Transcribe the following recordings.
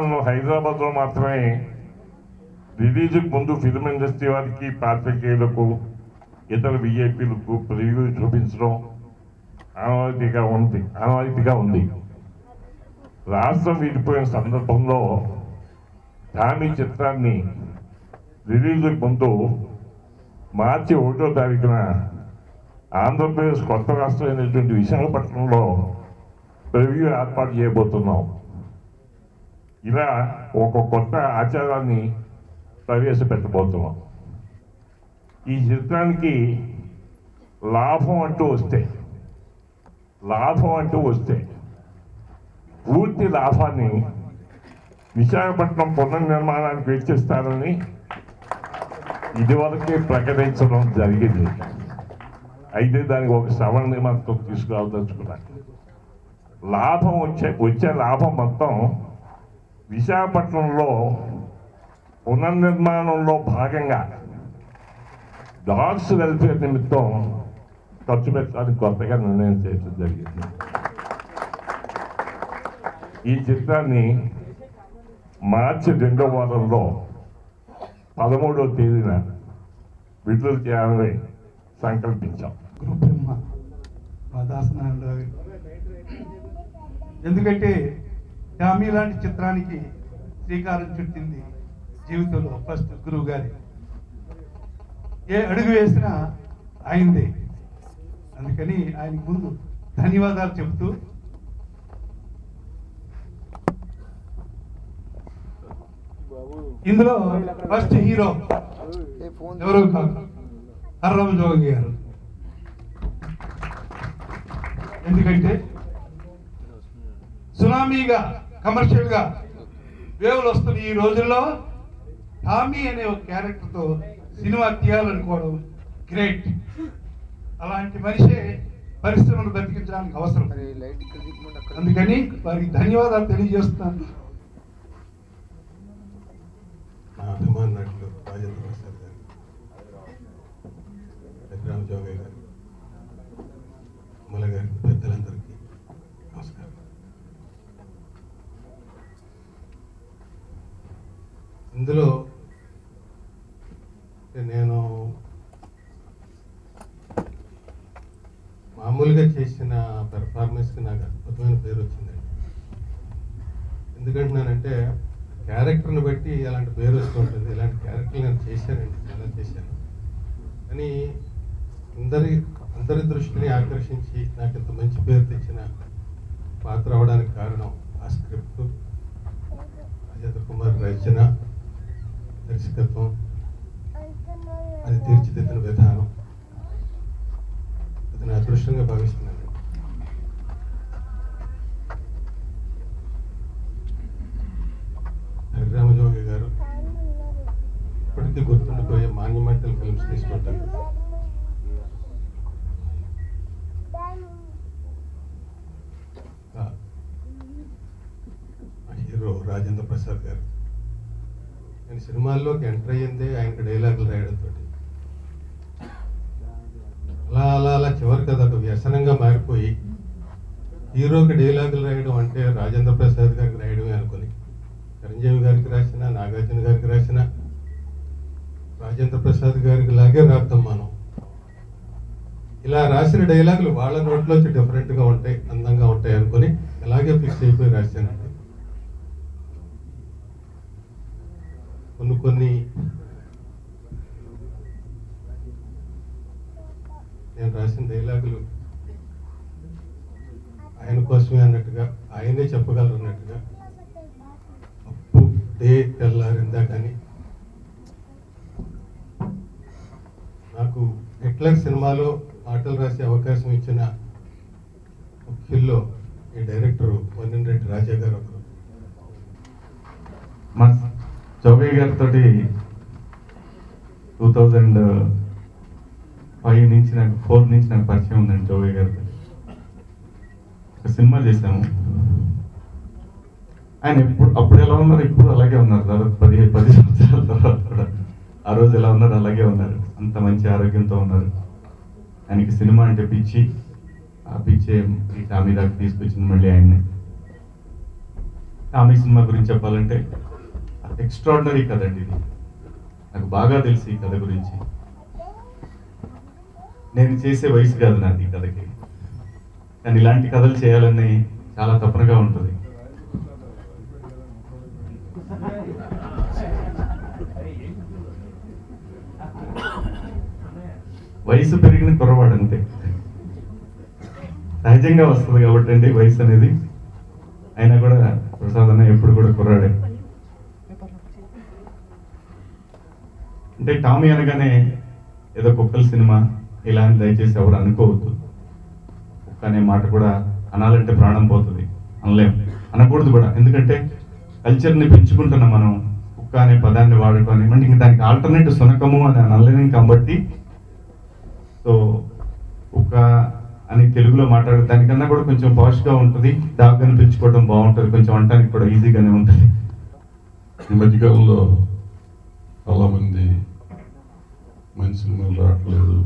కాలంలో హైదరాబాద్లో మాత్రమే రిలీజ్కి ముందు ఫిల్మ్ ఇండస్ట్రీ వారికి పాత్రికేయులకు ఇతర విఐపీలకు ప్రివ్యూ చూపించడం ఆనవాయితీగా ఉంది. రాష్ట్రం విడిపోయిన సందర్భంలో టామీ చిత్రాన్ని రిలీజ్కి ముందు మార్చి 1వ తారీఖున ఆంధ్రప్రదేశ్ కొత్త రాష్ట్రమైనటువంటి విశాఖపట్నంలో ప్రివ్యూ ఏర్పాటు చేయబోతున్నాం. ఇలా ఒక కొత్త ఆచారాన్ని ప్రవేశపెట్టబోతున్నాం. ఈ చిత్రానికి లాభం అంటూ వస్తే పూర్తి లాభాన్ని విశాఖపట్నం పునర్నిర్మాణానికి వెచ్చిస్తారని ఇదివరకే ప్రకటించడం జరిగింది. అయితే దానికి ఒక శ్రవణ నియమంతో తీసుకురావదలుచుకున్నాను. వచ్చే లాభం మొత్తం విశాఖపట్నంలో పునర్నిర్మాణంలో భాగంగా డాగ్స్ వెల్ఫేర్ నిమిత్తం ఖర్చు పెట్టడానికి కొత్తగా నిర్ణయం చేయడం జరిగింది. ఈ చిత్రాన్ని మార్చి 2వ వారంలో 13వ తేదీన విడుదల చేయాలని సంకల్పించాం. మా దాసనారాయణరావు ఎందుకంటే టామీ లాంటి చిత్రానికి శ్రీకారం చుట్టింది జీవితంలో ఫస్ట్ గురువు గారి. ఏ అడుగు వేసినా ఆయనదే. అందుకని ఆయనకు ముందు ధన్యవాదాలు చెబుతూ ఇందులో ఫస్ట్ హీరో ఎవరో కాదు, హర్రామ్ జోగి గారు. ఎందుకంటే సునామీగా కమర్షియల్ గా వేవులు వస్తున్న ఈ రోజుల్లో టామీ అనే ఒక క్యారెక్టర్తో సినిమా తీయాలనుకోవడం గ్రేట్. అలాంటి మనిషే పరిశ్రమను బతికించడానికి అవసరం. అందుకని వారికి ధన్యవాదాలు తెలియజేస్తున్నాను. నా అభిమాన నటులు రాజేంద్ర ప్రసాద్ గారు, రఘురామ్ జోగయ్య గారు, అమల గారి పెద్దలందరికీ నమస్కారం. ఇందులో నేను మామూలుగా చేసిన పెర్ఫార్మెన్స్కి నాకు అద్భుతమైన పేరు వచ్చిందండి. ఎందుకంటున్నానంటే క్యారెక్టర్ని బట్టి అలాంటి పేరు వస్తూ ఉంటుంది. ఇలాంటి క్యారెక్టర్లు నేను చేశానండి, చాలా చేశాను. కానీ అందరి దృష్టిని ఆకర్షించి నాకు ఇంత మంచి పేరు తెచ్చిన పాత్ర అవడానికి కారణం ఆ స్క్రిప్ట్, రాజేంద్ర కుమార్ రచన, దర్శకత్వం, అది తీర్చిదిద్దిన విధానం. అది నా అదృష్టంగా భావిస్తున్నాను. హరిరామజోగి గారు ఇప్పటికీ గుర్తుండిపోయే మాన్యుమెంటల్ ఫిల్మ్స్ తీసుకుంటారు. హీరో రాజేంద్ర ప్రసాద్ గారు. నేను సినిమాల్లోకి ఎంటర్ అయ్యిందే ఆయనకి డైలాగులు రాయడంతో. అలా చివరికి అది ఒక వ్యసనంగా మారిపోయి హీరోకి డైలాగులు రాయడం అంటే రాజేంద్ర ప్రసాద్ గారికి రాయడమే అనుకుని చిరంజీవి గారికి రాసిన, నాగార్జున గారికి రాసిన, రాజేంద్ర ప్రసాద్ గారికి లాగే రాద్దాం మనం. ఇలా రాసిన డైలాగులు వాళ్ళ నోట్లోంచి డిఫరెంట్గా ఉంటాయి, అందంగా ఉంటాయి అనుకుని అలాగే ఫిక్స్ అయిపోయి రాశానండి. కొన్ని నేను రాసిన డైలాగులు ఆయన కోసమే అన్నట్టుగా, ఆయనే చెప్పగలరు అన్నట్టుగా, అప్పు డే తెల్లారిందా. కానీ నాకు హిట్లర్ సినిమాలో పాటలు రాసే అవకాశం ఇచ్చిన ముఖ్యుల్లో ఈ డైరెక్టరు వన్నెంరెడ్డి రాజా గారు ఒకరు. మా చౌబయ్య గారితో 2005 నుంచి నాకు 4 నుంచి నాకు పరిచయం ఉందండి. చౌబయ్య గారితో ఒక సినిమా చేశాము. ఆయన అప్పుడు ఎలా ఉన్నారు, ఇప్పుడు అలాగే ఉన్నారు. దాదాపు 10 సంవత్సరాల తర్వాత కూడా ఆ రోజు ఎలా ఉన్నారు అలాగే ఉన్నారు. అంత మంచి ఆరోగ్యంతో ఉన్నారు. ఆయనకి సినిమా అంటే పిచ్చి. ఆ పిచ్చే ఈ టామీ దాకా తీసుకొచ్చింది మళ్ళీ ఆయన్ని. టామీ సినిమా గురించి చెప్పాలంటే ఎక్స్ట్రాడినరీ కథ అండి ఇది. నాకు బాగా తెలుసు ఈ కథ గురించి. నేను చేసే వయసు కాదు నాది ఈ కథకి, కానీ ఇలాంటి కథలు చేయాలని చాలా తపనగా ఉంటుంది. వయసు పెరిగిన కుర్రవాడు అంతే, సహజంగా వస్తుంది కాబట్టి అండి వయసు అనేది. అయినా కూడా ప్రసాద్ అన్న ఎప్పుడు కూడా కుర్రాడే. అంటే టామీ అనగానే ఏదో కుక్కల సినిమా ఇలా అని దయచేసి ఎవరు అనుకోవద్దు. కుక్క అనే మాట కూడా అనాలంటే ప్రాణం పోతుంది, అనలేం, అనకూడదు కూడా. ఎందుకంటే కల్చర్ని పెంచుకుంటున్నాం మనం. కుక్క అనే పదాన్ని వాడటం అని అంటే ఇంక దానికి ఆల్టర్నేటివ్ సునకము అని అనలేం కాబట్టి, సో కుక్క అని తెలుగులో మాట్లాడే దానికన్నా కూడా కొంచెం పాష్గా ఉంటుంది. డాగ్ అని పెంచుకోవడం బాగుంటుంది, కొంచెం అనడానికి కూడా ఈజీగానే ఉంటుంది. ఈ మధ్యకాలంలో చాలామంది మంచి సినిమాలు రావట్లేదు,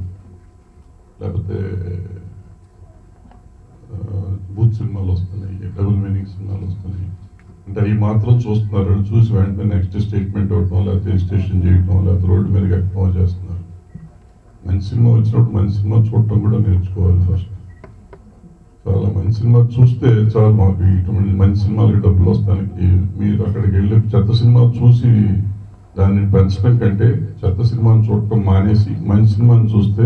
లేకపోతే బూత్ సినిమాలు వస్తున్నాయి, డబుల్ మీనింగ్ సినిమాలు వస్తున్నాయి. అంటే అవి మాత్రం చూస్తున్నారు, చూసి వెంటనే నెక్స్ట్ స్టేట్మెంట్ ఇవ్వటం, లేకపోతే రిజిస్ట్రేషన్ చేయటం, లేకపోతే రోడ్డు మీద ఎక్కడం చేస్తున్నారు. మంచి సినిమా వచ్చినప్పుడు మంచి సినిమా చూడటం కూడా నేర్చుకోవాలి ఫస్ట్. చాలా మంచి సినిమా చూస్తే చాలా మాకు ఇటువంటి మంచి సినిమాలకి డబ్బులు వస్తానికి. మీరు అక్కడికి వెళ్ళి చెత్త సినిమా చూసి దాన్ని పెంచడం కంటే చెత్త సినిమాను చూడటం మానేసి మంచి సినిమాని చూస్తే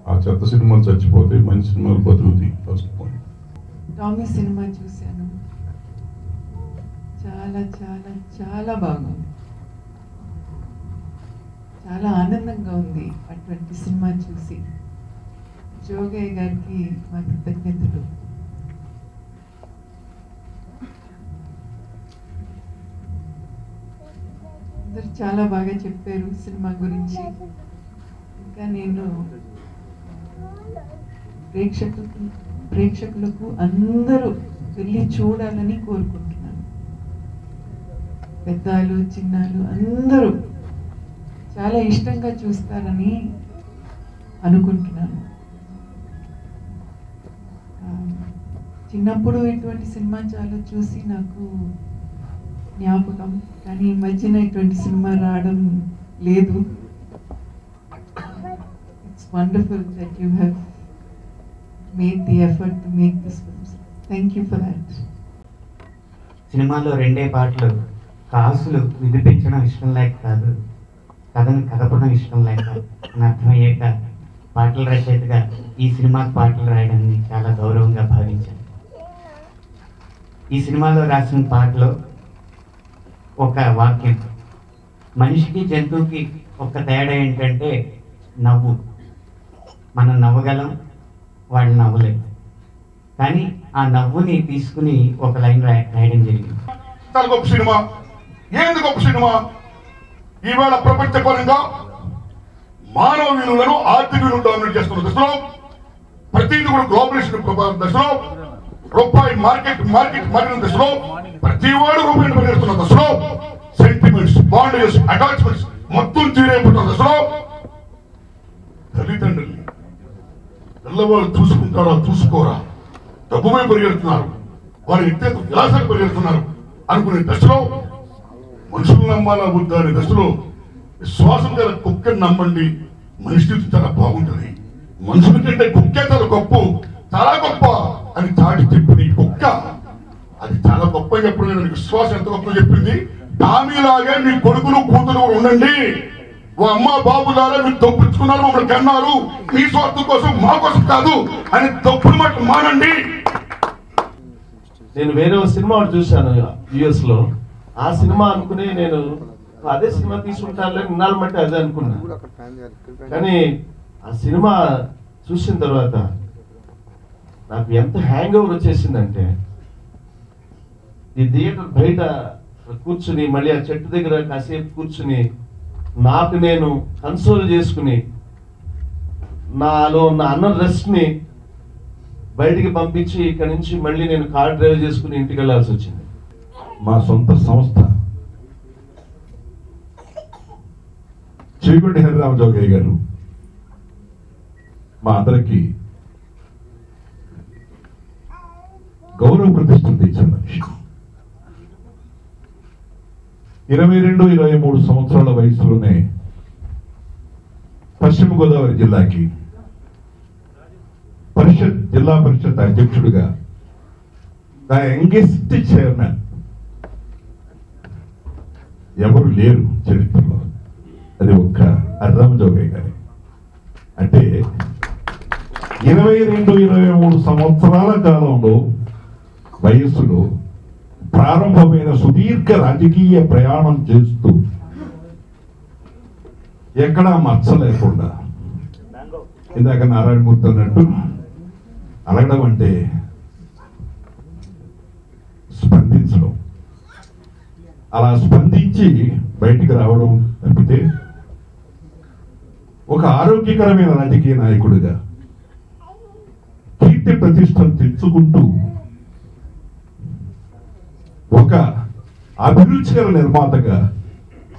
ఆ చెత్త సినిమాలు చచ్చిపోతాయి, మంచి సినిమాలు బతుకుతాయి. First point. టామీ సినిమా చూశాను, చాలా చాలా చాలా బాగుంది, చాలా ఆనందంగా ఉంది అటువంటి సినిమా చూసి. జోగయ్య గారికి మా కృతజ్ఞతలు. అందరు చాలా బాగా చెప్పారు సినిమా గురించి. ఇంకా నేను ప్రేక్షకులకు అందరూ వెళ్ళి చూడాలని కోరుకుంటున్నాను. పెద్దలు చిన్నాలు అందరూ చాలా ఇష్టంగా చూస్తారని అనుకుంటున్నాను. చిన్నప్పుడు ఇటువంటి సినిమా చాలా చూసి నాకు జ్ఞాపకం, కానీ ఈ మధ్యన ఇటువంటి సినిమా రావడం లేదు. It's wonderful that you have made the effort to make this films. Thank you for that. సినిమాలో 2 పాటలు కాసులు వినిపించడం ఇష్టం లేక కాదు, కథను కదపడం ఇష్టం లేక అని అర్థమయ్యాక పాటల రచయితగా ఈ సినిమాకి పాటలు రాయడాన్ని చాలా గౌరవంగా భావించాను. ఈ సినిమాలో రాసిన పాటలో ఒక వాక్యం, మనిషికి జంతువుకి ఒక తేడా ఏంటంటే నవ్వు. మనం నవ్వగలం, వాళ్ళు నవ్వలేము. కానీ ఆ నవ్వుని తీసుకుని ఒక లైన్ రాయడం జరిగింది. చాలా గొప్ప సినిమా. ఏంది గొప్ప సినిమా? ఈవేళ ప్రపంచపరంగా మానవ విలువలను ఆర్థిక విలువలు డామినేట్ చేస్తున్న దశలో, ప్రతిదీ కూడా గ్లోబలైజేషన్ దశలో, రూపాయి మార్కెట్ మారిన దశలో, ప్రతి వాడు రూపాయిని పరిగెడుతున్న దశలో, సెంటిమెంట్స్, బాండేజ్, అటాచ్మెంట్స్ మొత్తం తీరైపోతున్న దశలో తల్లిదండ్రుల్ని పిల్లవాళ్ళు చూసుకుంటారా చూసుకోరా, డబ్బుపై పరిగెడుతున్నారు, వారి నిత్య విలాసాలు పరిగెడుతున్నారు అనుకునే దశలో, మనుషులు నమ్మాలా వద్దా అనే దశలో, విశ్వాసం గల కుక్కని నమ్మండి, మనిషి చాలా బాగుంటుంది, మనుషుల కంటే కుక్కే చాలా గొప్ప అని చాటి చెప్పింది ఈ కుక్క. అది చాలా గొప్ప చెప్పిన విశ్వాసం ఎంత గొప్ప చెప్పింది. టామీలాగే మీ కొడుకులు కూతురు ఉండండి, ఓ అమ్మ బాబులారా మీరు దొప్పించుకున్నారు, మమ్మల్ని కన్నారు, మీ స్వార్థం కోసం మా కోసం కాదు అని దొప్పుడు మాట మానండి. నేను వేరే సినిమా చూశాను యుఎస్ లో. ఆ సినిమా అనుకుని నేను అదే సినిమా తీసుకుంటాను ఇన్నాళ్ళు బట్టి అదే అనుకున్నా. కానీ ఆ సినిమా చూసిన తర్వాత నాకు ఎంత హ్యాంగ్ ఓవర్ వచ్చేసిందంటే, ఈ థియేటర్ బయట కూర్చుని మళ్ళీ ఆ చెట్టు దగ్గర కాసేపు కూర్చుని నాకు నేను కన్సోల్ చేసుకుని నాలో ఉన్న అన్రెస్ట్ని బయటికి పంపించి ఇక్కడి నుంచి మళ్ళీ నేను కార్ డ్రైవ్ చేసుకుని ఇంటికి వెళ్ళాల్సి వచ్చింది. మా సొంత సంస్థ చేగుంటి హరిరామ జోగయ్య గారు మా అందరికి గౌరవ ప్రతిష్టలు తెచ్చిన మనిషి. 22-23 సంవత్సరాల వయసులోనే పశ్చిమ గోదావరి జిల్లాకి జిల్లా పరిషత్ అధ్యక్షుడిగా ద యంగెస్ట్ చైర్మన్ ఎవరు లేరు చరిత్రలో, అది ఒక్క అర్రామ జోగయ్య గారి. అంటే 22-23 సంవత్సరాల కాలంలో వయస్సులో ప్రారంభమైన సుదీర్ఘ రాజకీయ ప్రయాణం చేస్తూ ఎక్కడా మచ్చ లేకుండా, ఇందాక నారాయణమూర్తి అన్నట్టు అలగడం అంటే స్పందించడం, అలా స్పందించి బయటికి రావడం తప్పితే ఒక ఆరోగ్యకరమైన రాజకీయ నాయకుడిగా కీర్తి ప్రతిష్టలు తెచ్చుకుంటూ ఒక అభిరుచికర నిర్మాతగా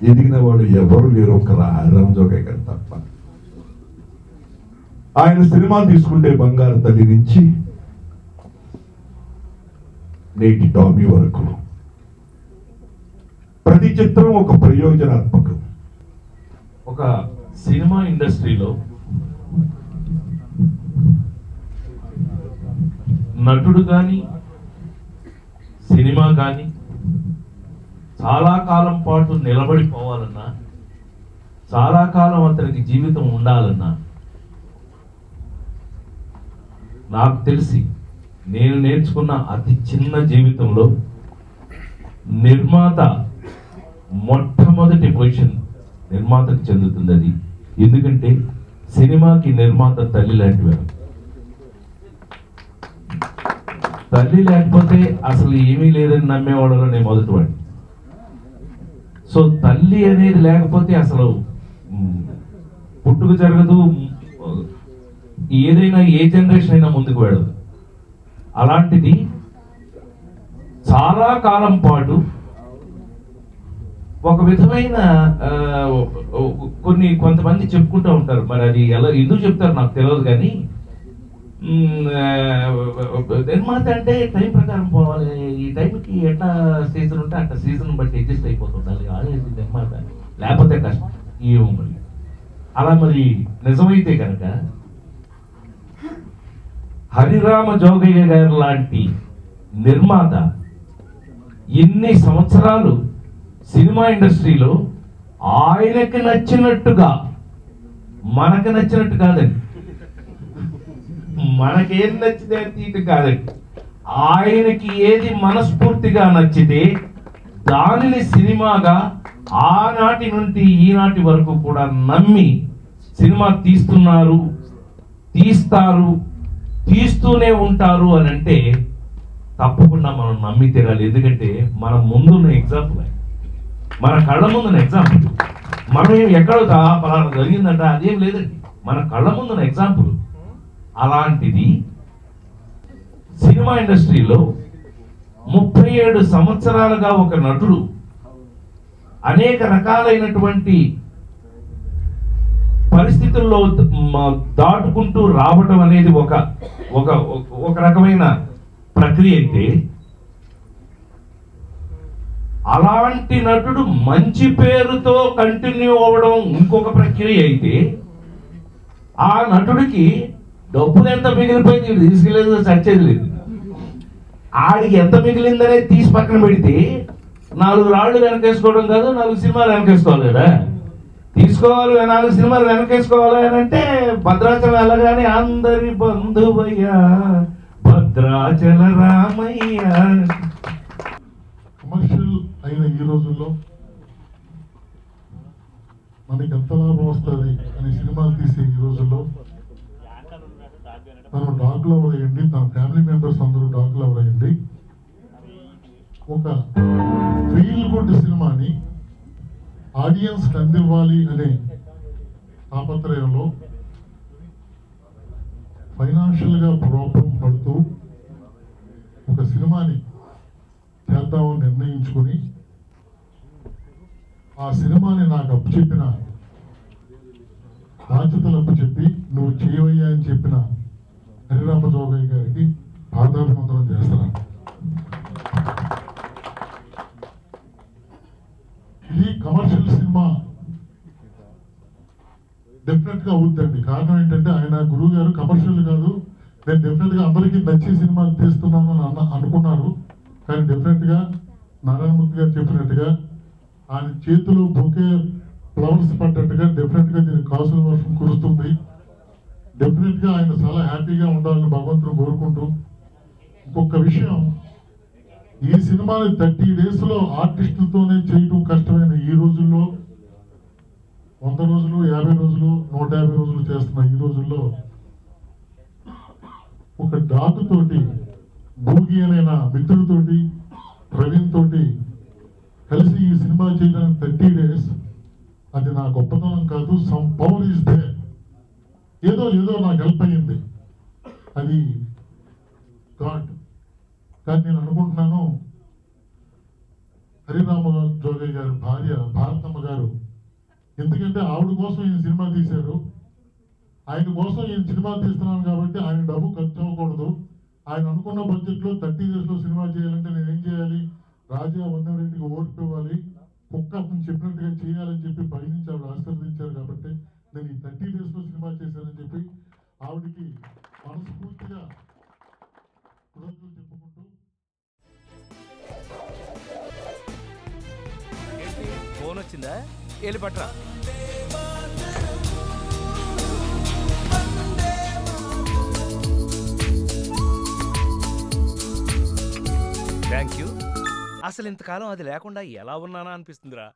ఎదిగిన వాడు ఎవరు లేరు, ఒక అర్రామ జోగయ్య గారు తప్ప. ఆయన సినిమా తీసుకుంటే బంగారు తల్లి నుంచి నేటి టామీ వరకు ప్రతి చిత్రం ఒక ప్రయోజనాత్మకం. ఒక సినిమా ఇండస్ట్రీలో నటుడు కానీ సినిమా కానీ చాలా కాలం పాటు నిలబడిపోవాలన్నా, చాలా కాలం అతనికి జీవితం ఉండాలన్నా, నాకు తెలిసి నేను నేర్చుకున్న అతి చిన్న జీవితంలో నిర్మాత మొట్టమొదటి పొజిషన్ నిర్మాతకు చెందుతుంది. అది ఎందుకంటే సినిమాకి నిర్మాత తల్లి లాంటివారు. తల్లి లేకపోతే అసలు ఏమీ లేదని నమ్మేవాళ్ళలో నేను మొదటివాడిని. సో తల్లి అనేది లేకపోతే అసలు పుట్టుక జరగదు, ఏదైనా ఏ జనరేషన్ అయినా ముందుకు వెళ్ళదు. అలాంటిది చాలా కాలం పాటు ఒక విధమైన కొంతమంది చెప్పుకుంటూ ఉంటారు, మరి అది ఎలా ఎందుకు చెప్తారు నాకు తెలియదు, కానీ నిర్మాత అంటే టైం ప్రకారం పోవాలి, ఈ టైంకి ఎట్లా సీజన్ ఉంటే అట్లా సీజన్ బట్టి అడ్జస్ట్ అయిపోతుండాలి, ఆడేది నిర్మాత, లేకపోతే కష్టం. ఏమో మరి అలా మరి నిజమైతే కనుక హరిరామ జోగయ్య గారు లాంటి నిర్మాత ఎన్ని సంవత్సరాలు సినిమా ఇండస్ట్రీలో ఆయనకి నచ్చినట్టుగా, మనకు నచ్చినట్టు కాదండి, మనకేం నచ్చితే తీటు కాదండి, ఆయనకి ఏది మనస్ఫూర్తిగా నచ్చితే దానిని సినిమాగా ఆనాటి నుండి ఈనాటి వరకు కూడా నమ్మి సినిమా తీస్తున్నారు, తీస్తారు, తీస్తూనే ఉంటారు అని అంటే తప్పకుండా మనం నమ్మి తీరాలి. ఎందుకంటే మన ముందున్న ఎగ్జాంపుల్, మన కళ్ళ ముందున్న ఎగ్జాంపుల్. మనం ఎక్కడో పలానా జరిగిందంట అదేం లేదండి, మన కళ్ళ ముందున్న ఎగ్జాంపుల్. అలాంటిది సినిమా ఇండస్ట్రీలో 37 సంవత్సరాలుగా ఒక నటుడు అనేక రకాలైనటువంటి పరిస్థితుల్లో దాటుకుంటూ రావటం అనేది ఒక రకమైన ప్రక్రియ అయితే, అలాంటి నటుడు మంచి పేరుతో కంటిన్యూ అవ్వడం ఇంకొక ప్రక్రియ అయితే, ఆ నటుడికి డబ్బులు ఎంత మిగిలిపోయింది తీసుకెళ్ళేది చచ్చేది లేదు. ఆడికి ఎంత మిగిలిందనే తీసి పక్కన పెడితే 4 రాళ్ళు వెనకేసుకోవడం కాదు, 4 సినిమాలు వెనకేసుకోవాలి కదా. తీసుకోవాలి, 4 సినిమాలు వెనకేసుకోవాలి అని అంటే భద్రాచలం వెళ్ళగానే అందరి బంధువయ్యా భద్రాచల రామయ్య. కమర్షియల్ అయిన ఈ రోజుల్లో మనకి ఎంత లాభం వస్తుంది అనే సినిమాలు తీసే ఈ రోజుల్లో మనం డాగ్ లవర్ అయ్యండి, నా ఫ్యామిలీ మెంబర్స్ అందరూ డాగ్ లవర్ అయ్యండి. ఒక ఫీల్ గుడ్ సినిమాని ఆడియన్స్ అందివ్వాలి అనే తాపత్రయంలో ఫైనాన్షియల్గా ప్రాబ్లం పడుతూ ఒక సినిమాని చేద్దామని నిర్ణయించుకొని ఆ సినిమాని నాకు అప్పచెప్పిన బాధ్యతలు అప్పచెప్పి నువ్వు చేయవయ్యా అని చెప్పిన హరిరామ జోగయ్య గారికి పాదాభివందనం చేస్తున్నాను. కమర్షియల్ సినిమా డెఫినెట్ గా అవుద్దండి. కారణం ఏంటంటే ఆయన గురువు గారు కమర్షియల్ కాదు, నేను డెఫినెట్ గా అందరికీ నచ్చే సినిమా తీస్తున్నాను అని అనుకున్నారు. కానీ డెఫినెట్ గా నారాయణమూర్తి గారు చెప్పినట్టుగా ఆయన చేతిలో బొకే ఫ్లవర్స్ పడ్డట్టుగా డెఫినెట్ గా దీనికి కాసుల వర్షం కురుస్తుంది. డెఫినెట్ గా ఆయన చాలా హ్యాపీగా ఉండాలని భగవంతుడు కోరుకుంటూ, ఇంకొక విషయం, ఈ సినిమాని 30 days లో ఆర్టిస్టులతోనే చేయటం కష్టమైన ఈ రోజుల్లో 100 రోజులు 50 రోజులు 150 రోజులు చేస్తున్న ఈ రోజుల్లో ఒక డాక్ తోటి భూగి అనే నా మిత్రులతోటి ప్రవీణ్ తోటి కలిసి ఈ సినిమా చేయడానికి 30 days, అది నా గొప్పతనం కాదు. సమ్ పవర్ ఈస్ దే, ఏదో నాకు హెల్ప్ అయ్యింది, అది గాడ్. కానీ నేను అనుకుంటున్నాను హరిరామ జోగయ్య గారి భార్య భారతమ్మ గారు, ఎందుకంటే ఆవిడ కోసం ఈయన సినిమా తీశారు, ఆయన కోసం ఈయన సినిమా తీస్తున్నాను కాబట్టి ఆయన డబ్బు ఖర్చు అవ్వకూడదు. ఆయన అనుకున్న బడ్జెట్లో 30 days లో సినిమా చేయాలంటే నేనేం చేయాలి, రాజా వన్నరెడ్డికి ఓర్పు ఇవ్వాలి, కుక్క చెప్పినట్టుగా చేయాలని చెప్పి పైనుంచి ఆవిడ ఆశీర్వదించారు కాబట్టి నేను ఈ 30 days లో సినిమా చేశానని చెప్పి ఆవిడకి మనస్ఫూర్తిగా కృతజ్ఞతలు చెప్పుకుంటూ. ఫోన్ వచ్చిందా? వెళ్ళి పట్రా. Thank you. అసలు ఇంతకాలం అది లేకుండా ఎలా ఉన్నానా అనిపిస్తుందిరా.